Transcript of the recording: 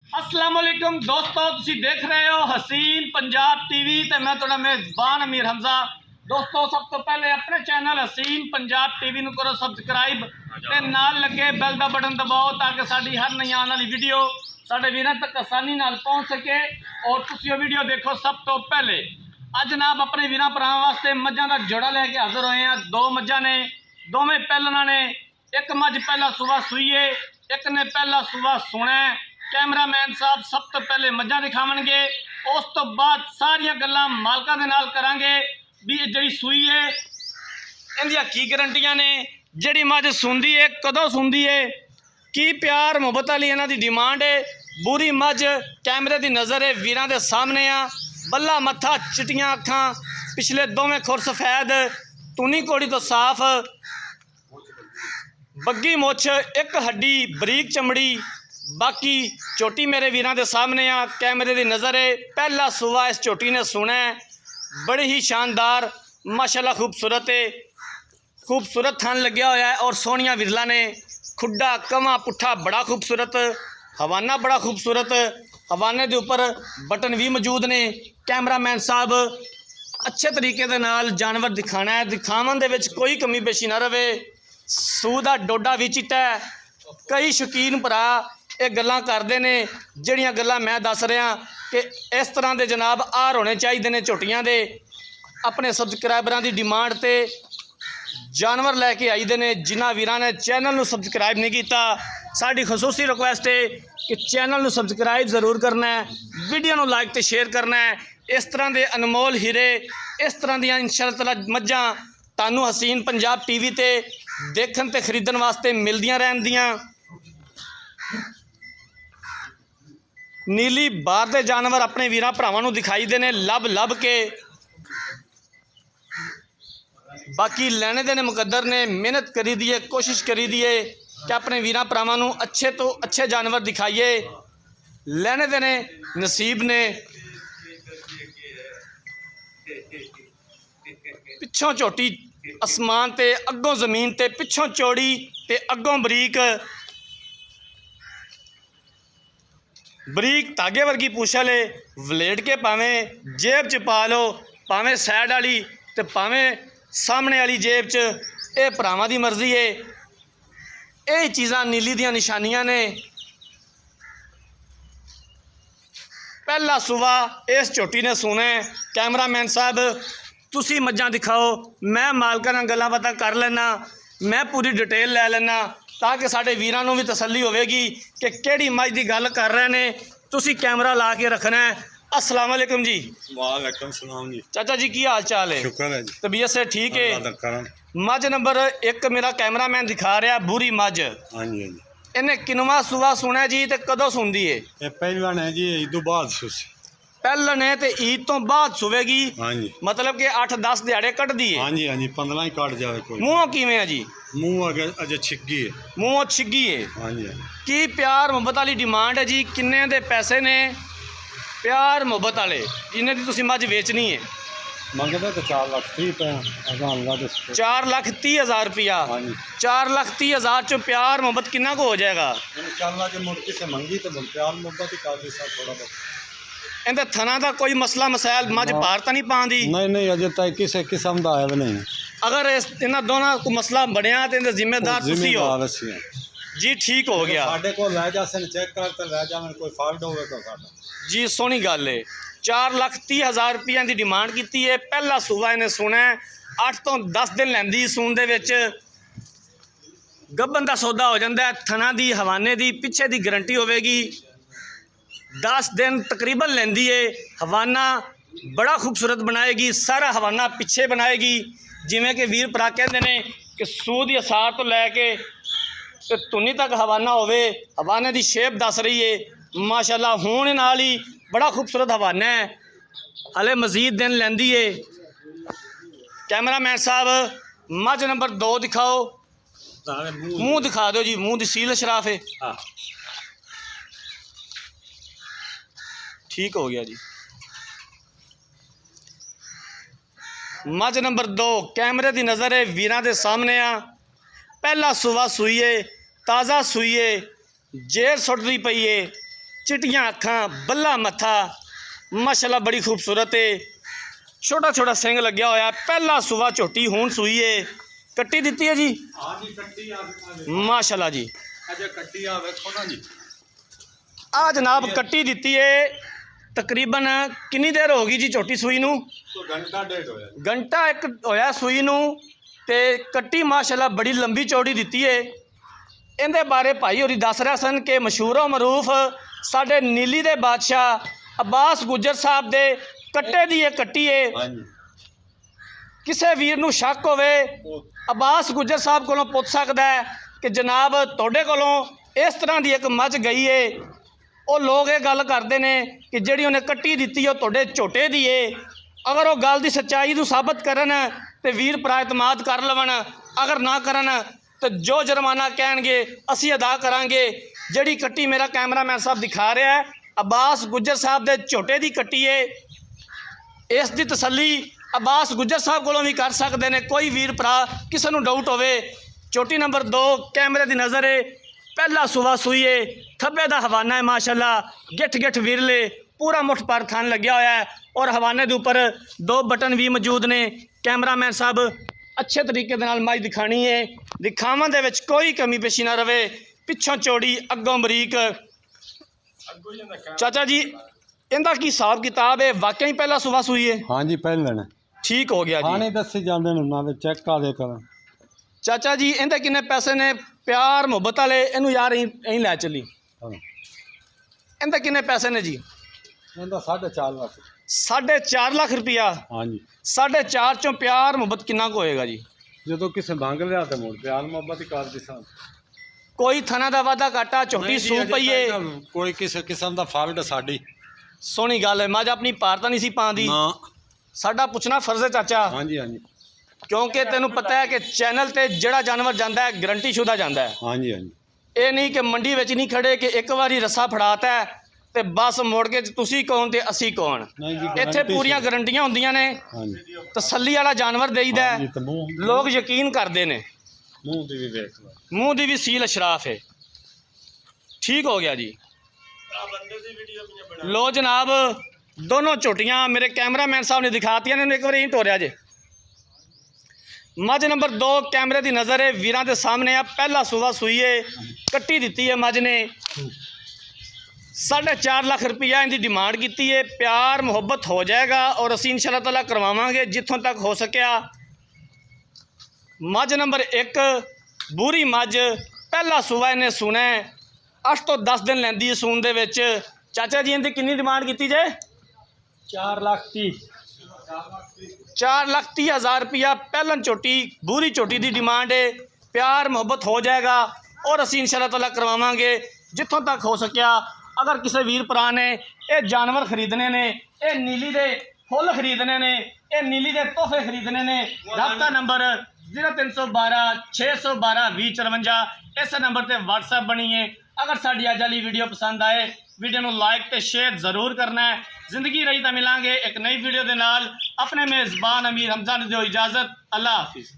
अस्सलाम वालेकुम दोस्तों, तुसी देख रहे हो हसीन पंजाब टीवी ते मैं तुहाडा मेज़बान अमीर हमजा। दोस्तों, सब तो पहले अपने चैनल हसीन पंजाब टीवी नूं करो सबसक्राइब ते नाल लगे बैल दा बटन दबाओ ताकि साडी हर नई आने वाली वीडियो साडे वीरां तक आसानी नाल पहुंच सके और तुसी वो वीडियो देखो सब तो पहले। अज जनाब अपने वीरां भरावां वास्ते मझां दा जोड़ा लैके हाज़र होए हैं। दो मझां ने, दोवें पहलना ने। एक मझ पहला सुबह सूई है, एक ने पहला सुबह सुना है। कैमरामैन साहब सब तो पहले मझां दिखावणगे, उस तो बाद सारिया गल्लां मालकां दे नाल करांगे भी जिहड़ी सूई है इहदियां की गारंटियां ने, जिहड़ी मझ सुंदी है कदों सुंदी है, की प्यार मुहब्बत वाली इन्हां दी डिमांड है। बुरी मझ कैमरे दी नज़र है वीरां दे सामने आ। बल्ला मत्था, चिट्टियां अखां, पिछले दोवें खुर सफेद, टूनी घोड़ी तो साफ, बग्गी मुछ, एक हड्डी, बरीक चमड़ी, बाकी झोटी मेरे वीरां दे सामने आ। कैमरे दी नज़र है, पहला सुबह इस झोटी ने सुना है। बड़ी ही शानदार माशाल्लाह खूबसूरत है, खूबसूरत थान लग्या होया है और सोहनिया विरला ने। खुड्डा कमा पुट्ठा बड़ा खूबसूरत, हवाना बड़ा खूबसूरत, हवाने के उपर बटन भी मौजूद ने। कैमरामैन साहब अच्छे तरीके दे नाल जानवर दिखाना है, दिखावन दे विच कोई कमी पेशी ना रहे। सूह दा डोडा भी चिट्टा है। कई शौकीन भरा ये गल्लां करदे ने जिहड़ियां गल्लां मैं दस रहा कि इस तरह के जनाब आहार होने चाहिए ने झोटियां दे। अपने सबसक्राइबरां की डिमांड ते जानवर लैके आईदे ने। जिन्हां वीरां ने चैनल नूं सबसक्राइब नहीं किया, साडी खसूसी रिक्वेस्ट है कि चैनल नूं सबसक्राइब जरूर करना है, वीडियो नूं लाइक ते शेयर करना है। इस तरह के अनमोल हीरे, इस तरह दियां इंशाअल्लाह ताला मझां तुहानूं हसीन पंजाब टीवी ते देखण ते खरीदण वास्ते मिलदियां रहंदियां। नीली बार दे जानवर अपने वीरां भरावां नूं दिखाई दे ने लभ लभ के। बाकी लैने देने मुकद्दर ने, मेहनत करी दी है, कोशिश करी दी है कि अपने वीरां भरावां नूं अच्छे तो अच्छे जानवर दिखाइए। लैने देने नसीब ने। पिछों झोटी आसमान ते, अगों जमीन ते, पिछों चौड़ी ते अगों बरीक, बरीक धागे वर्गी पूछल है। वलेट के भावें जेब च पा लो, भावें सैड वाली ते भावें सामने वाली जेब च, ये भरावां दी मर्जी है। ये चीज़ां नीली दियां निशानियां ने। पहला सुबह इस झोटी ने सुना है। कैमरामैन साहब तुसी मझां दिखाओ, मैं मालकां नाल गल्लां बातां कर लैना, मैं पूरी डिटेल लै लैना ताकि साडे वीरां नूं भी तसल्ली होवेगी कि किहड़ी मझ दी गल कर रहे ने। तुसी कैमरा ला के रखना है। अस्सलाम वालेकुम जी। वालेकुम सलाम जी। चाचा जी की हाल चाल है? शुक्र है जी, तबीयत से ठीक है? अल्लाह दा करम। मझ नंबर एक मेरा कैमरामैन दिखा रहा बुरी मझ, हाँ जी हाँ जी। इन्हें किनवा सुबह सुना जी ते कदों सुनदी है? ये पहला ने जी ईद तो बाद सुस। पहले ने ते ईद तो बाद सुवेगी, हाँ जी मतलब कि 8-10 दिहाड़े कटदी है। हाँ जी हाँ जी, 15 ही काट जाए कोई। मूँह किवें है जी? मुँह अगे अजे छिग्गी है। मूँह छिग्गी है। हाँ जी हाँ जी। की प्यार मुहब्बत वाली डिमांड है जी? किन्ने दे पैसे ने प्यार मुहब्बत वाले जिन्हें दी तुसी मझ बेचनी है? मंगते तो 4,30,000 रुपये अल्लाह दे। 4,30,000 रुपया। हाँ जी। 4,30,000 चो प्यार मुहब्बत कितना को हो जाएगा? इंशाअल्लाह के मुर्गी से मंगी तो प्यार मुहब्बत ही काफी सा थोड़ा बहुत। इनके थना का कोई मसला मसाइल मझ पार तो नहीं पाँदी? नहीं नहीं, अजे तक किसी किस्म का है भी नहीं। अगर इस इन्होंने दोनों को मसला बनया तो इनके जिम्मेदार तुसी हो जी। ठीक हो गया साढ़े को लै जासे चेक कर तो लै जावे, कोई फॉल्ट होवे तो साडा जी। सोहनी गल है। 4,30,000 रुपया की डिमांड की है। पहला सूबा इन्हें सुना है। 8 तो 10 दिन लैंदी सून दे विच। गब्बन का सौदा हो जाता है। थना की हवाने की पिछे की गारंटी होगी। 10 दिन तकरीबन लैंदी है। हवाना बड़ा खूबसूरत बनाएगी, सारा हवाना पिछे बनाएगी जिमें कि वीर भरा कहते हैं कि सूह की असार तो लैके तो धुनी तक हवाना होवे। हवाने की शेप दस रही है माशाल्लाह, होने नाल ही बड़ा खूबसूरत हवाना है। हले मजीद दिन लैंदी है। कैमरामैन साहब मझ नंबर 2 दिखाओ। मुँह दिखा दो जी, मुँह की सील शराफ है। ठीक हो गया जी। मझ नंबर 2 कैमरे की नज़र है वीरां दे सामने आ। पहला सुबह सूई है, ताज़ा सूई है, जेर सुटती पई है। चिटियां अखां, बल्ला मत्था, माशाल्लाह बड़ी खूबसूरत है। छोटा छोटा सिंग लग्या होया, पहला सुबह झोटी हुण सूई है, कट्टी दित्ती है जी हाँ जी कट्टी माशाल्लाह जी। अजे कट्टी आ वेखो ना जी। आ जनाब कट्टी दित्ती है, तकरीबन कितनी देर होगी जी झोटी सूई नू? तो घंटा डेढ़ होया जी। घंटा एक होया सूई नू ते कट्टी माशाल्लाह बड़ी लंबी चौड़ी दित्ती है। इहदे बारे भाई होरी दस रहे सन कि मशहूरो मरूफ साडे नीली दे बादशाह अब्बास गुज्जर साहब दे कट्टे दी ये कट्टी है। हाँ जी किसी वीर नू शक होवे वो अब्बास गुज्जर साहब कोलों पुछ सकदा है कि जनाब तुहाडे कोलों इस तरह दी एक मझ गई है। ਉਹ ਲੋਕ ਇਹ ਗੱਲ ਕਰਦੇ ਨੇ ਕਿ ਜਿਹੜੀ ਉਹਨੇ ਕੱਟੀ ਦਿੱਤੀ ਉਹ ਤੁਹਾਡੇ ਝੋਟੇ ਦੀ ਏ। ਅਗਰ ਉਹ ਗੱਲ ਦੀ ਸੱਚਾਈ ਨੂੰ ਸਾਬਤ ਕਰਨ ਤੇ ਵੀਰ ਭਰਾ ਇਤਮਾਦ ਕਰ ਲਵਣ, ਅਗਰ ਨਾ ਕਰਨ ਤੇ ਜੋ ਜੁਰਮਾਨਾ ਕਹਿਣਗੇ ਅਸੀਂ ਅਦਾ ਕਰਾਂਗੇ। ਜਿਹੜੀ ਕੱਟੀ ਮੇਰਾ ਕੈਮਰਾਮੈਨ ਸਾਹਿਬ ਦਿਖਾ ਰਿਹਾ ਹੈ ਅब्बास ਗੁੱਜਰ ਸਾਹਿਬ ਦੇ ਝੋਟੇ ਦੀ ਕੱਟੀ ਏ। ਇਸ ਦੀ ਤਸੱਲੀ अब्बास ਗੁੱਜਰ ਸਾਹਿਬ ਕੋਲੋਂ ਵੀ ਕਰ ਸਕਦੇ ਨੇ। ਕੋਈ ਵੀਰ ਭਰਾ ਕਿਸੇ ਨੂੰ ਡਾਊਟ ਹੋਵੇ, ਝੋਟੀ नंबर 2 कैमरे की नज़र है, पहला सुबह सूई है, खब्बे का हवाना है माशाल्लाह, गिठ गिठ विरले पूरा मुठ पर थान लग्या होया है और हवाने के उपर 2 बटन भी मौजूद ने। कैमरामैन साहब अच्छे तरीके दे नाल माई दिखानी है, दिखावन दे विच कोई कमी पेशी ना रवे। पिछों चौड़ी अगों बरीक। चाचा जी इनका की हिसाब किताब है? वाकई पहला सुबह सूई है? हाँ जी पहले ने ठीक हो गया जी। खाने दसी जाते हैं ना चेक का दे कर। चाचा जी इनके किन्ने पैसे ने? प्यार मुहब्बत वाले इनू यार यहीं लै चली। इनके किन्ने पैसे ने जी? इनका 4.5 लाख। 4.5 लाख रुपया। हाँ जी 4.5 चों प्यार मुहब्बत कितना को होएगा जी? जो किसी मंग लिया तो मुड़ प्यार मोहब्बत ही कर दी सन। कोई थना दा वादा घाटा झोटी सू पई है? कोई किसी किस्म का फाल्ट साडी। सोहनी गल है, मज अपनी पार तो नहीं सी पाँदी। ना साडा पुछना फर्ज है चाचा, हाँ जी हाँ जी क्योंकि तेनू पता है कि चैनल ते जिहड़ा जानवर जाता है गारंटी शुदा जाता है। हाँ जी हाँ जी ये नहीं कि मंडी में नहीं खड़े कि एक बारी रस्सा फड़ाता है तो बस मुड़ के तुसी कौन ते असी कौन। नहीं जी इत्थे गारंटी पूरियां गारंटियां होंदियां ने, हाँ जी तसल्ली वाला जानवर देईदा हाँ जी है, तो मुंह लोग यकीन करते हैं। मुंह दी भी देख लो। मूँह की भी सील अशराफ है। ठीक हो गया जी। लो जनाब दोनों झोटियां मेरे कैमरामैन साहब ने दिखातियां ने, एक बार ही टोरिया जे। मझ नंबर 2 कैमरे की नज़र है, वीरां दे सामने आ, पहला सुबह सूई है, कट्टी दी है मझ ने। 4.5 लाख रुपया इनकी डिमांड की है। प्यार मुहब्बत हो जाएगा और असीं इंशाअल्लाह ताला करवावांगे जिथों तक हो सकिया। मझ नंबर 1 बूरी मझ, पहला सुबह इन्हें सुना है, 8 तो 10 दिन लैंदी है सून दे विच। चाचा जी इनकी कितनी डिमांड की जे? 4,30,000। 4,30,000 रुपया पहलन चोटी बूरी चोटी की डिमांड है। प्यार मुहब्बत हो जाएगा और असीं इंशाअल्लाह ताला करवावांगे जिथों तक हो सकिया। अगर किसी वीर भरा ने ये जानवर खरीदने ने, ये नीली दे फुल खरीदने ने, ये नीली दे तोहफे खरीदने ने, राबता नंबर 0312 612 2054 इस नंबर पर व्हाट्सएप बनी है। अगर साड़ी अज वाली वीडियो पसंद आए वीडियो को लाइक तो शेयर जरूर करना है। जिंदगी रही तो मिलांगे एक नई वीडियो के नाल। अपने मेज़बान अमीर हमजा ने दो इजाज़त। अल्लाह हाफिज़।